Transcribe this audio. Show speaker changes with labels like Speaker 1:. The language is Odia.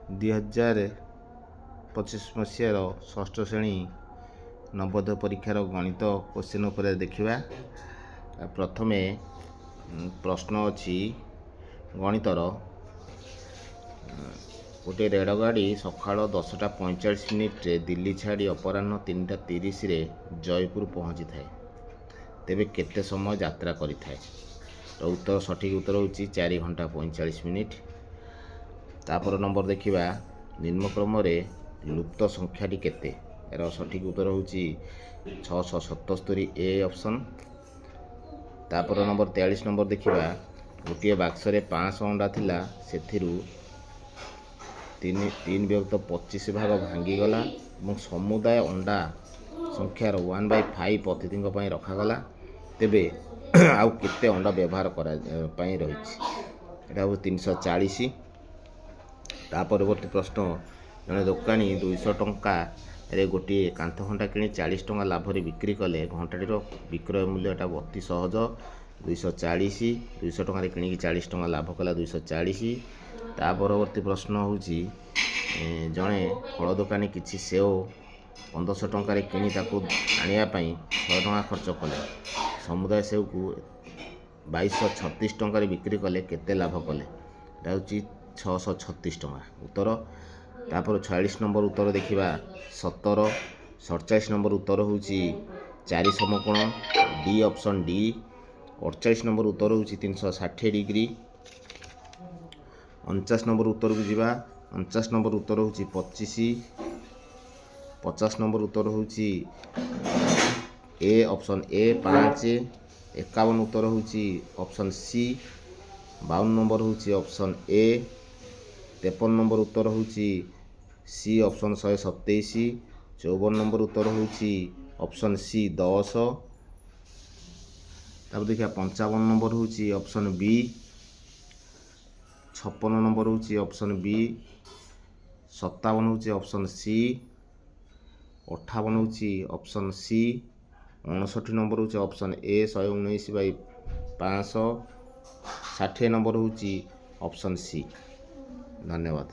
Speaker 1: 2025 ମସିହାର ଷଷ୍ଠ ଶ୍ରେଣୀ ନବୋଦୟ ପରୀକ୍ଷାର ଗଣିତ କୋଶ୍ଚିନ୍ ଉପରେ ଦେଖିବା। ପ୍ରଥମେ ପ୍ରଶ୍ନ ଅଛି ଗଣିତର। ଗୋଟିଏ ରେଳଗାଡ଼ି ସକାଳ 10:45 ଦିଲ୍ଲୀ ଛାଡ଼ି ଅପରାହ୍ନ 3:30 ଜୟପୁର ପହଞ୍ଚିଥାଏ, ତେବେ କେତେ ସମୟ ଯାତ୍ରା କରିଥାଏ? ସଠିକ୍ ଉତ୍ତର ହେଉଛି 4 ଘଣ୍ଟା 45 ମିନିଟ୍। ତାପର ନମ୍ବର ଦେଖିବା, ନିମ୍ନକ୍ରମରେ ଲୁପ୍ତ ସଂଖ୍ୟାଟି କେତେ? ଏହାର ସଠିକ୍ ଉତ୍ତର ହେଉଛି 677, ଏ ଅପସନ୍। ତାପର ନମ୍ବର 43 ନମ୍ବର ଦେଖିବା, ଗୋଟିଏ ବାକ୍ସରେ 500 ଅଣ୍ଡା ଥିଲା, ସେଥିରୁ 3/25 ଭାଗ ଭାଙ୍ଗିଗଲା ଏବଂ ସମୁଦାୟ ଅଣ୍ଡା ସଂଖ୍ୟାର 1/5 ଅତିଥିଙ୍କ ପାଇଁ ରଖାଗଲା, ତେବେ ଆଉ କେତେ ଅଣ୍ଡା ବ୍ୟବହାର ପାଇଁ ରହିଛି? ଏଇଟା ହେଉଛି 340। ତା ପରବର୍ତ୍ତୀ ପ୍ରଶ୍ନ, ଜଣେ ଦୋକାନୀ 200 ଟଙ୍କାରେ ଗୋଟିଏ କାନ୍ଥଘଣ୍ଟା କିଣି 40 ଟଙ୍କା ଲାଭରେ ବିକ୍ରି କଲେ। ଘଣ୍ଟାଟିର ବିକ୍ରୟ ମୂଲ୍ୟ, ଏଟା ଅତି ସହଜ, 240। 200 ଟଙ୍କାରେ କିଣିକି 40 ଟଙ୍କା ଲାଭ କଲା, 240। ତା ପରବର୍ତ୍ତୀ ପ୍ରଶ୍ନ ହେଉଛି, ଜଣେ ଫଳ ଦୋକାନୀ କିଛି ସେଓ 1500 ଟଙ୍କାରେ କିଣି ତାକୁ ଆଣିବା ପାଇଁ 100 ଟଙ୍କା ଖର୍ଚ୍ଚ କଲେ। ସମୁଦାୟ ସେଓକୁ 2236 ଟଙ୍କାରେ ବିକ୍ରି କଲେ, କେତେ ଲାଭ କଲେ? ଏଟା ହେଉଛି 636 ଟଙ୍କା ଉତ୍ତର। ତାପରେ 46 ନମ୍ବର ଉତ୍ତର ଦେଖିବା 17। 47 ନମ୍ବର ଉତ୍ତର ହେଉଛି 4 ସମକୋଣ, ଡି ଅପସନ୍ ଡି। 48 ନମ୍ବର ଉତ୍ତର ହେଉଛି 360 ଡିଗ୍ରୀ। 49 ନମ୍ବର ଉତ୍ତରକୁ ଯିବା। 49 ନମ୍ବର ଉତ୍ତର ହେଉଛି 25। 50 ନମ୍ବର ଉତ୍ତର ହେଉଛି ଏ ଅପସନ୍ ଏ 5। 51 ଉତ୍ତର ହେଉଛି ଅପସନ୍ ସି। 52 ନମ୍ବର ହେଉଛି ଅପସନ୍ ଏ। 53 ନମ୍ବର ଉତ୍ତର ହେଉଛି ସି ଅପସନ୍ 127। 54 ନମ୍ବର ଉତ୍ତର ହେଉଛି ଅପସନ୍ ସି 10। ତାପରେ ଦେଖିବା 55 ନମ୍ବର ହେଉଛି ଅପସନ୍ ବି। 56 ନମ୍ବର ହେଉଛି ଅପସନ୍ ବି। 57 ହେଉଛି ଅପସନ୍ ସି। 58 ହେଉଛି ଅପସନ୍ ସି। 59 ନମ୍ବର ହେଉଛି ଅପସନ୍ ଏ 119/500। 60 ନମ୍ବର ହେଉଛି ଅପସନ୍ ସି। ଧନ୍ୟବାଦ।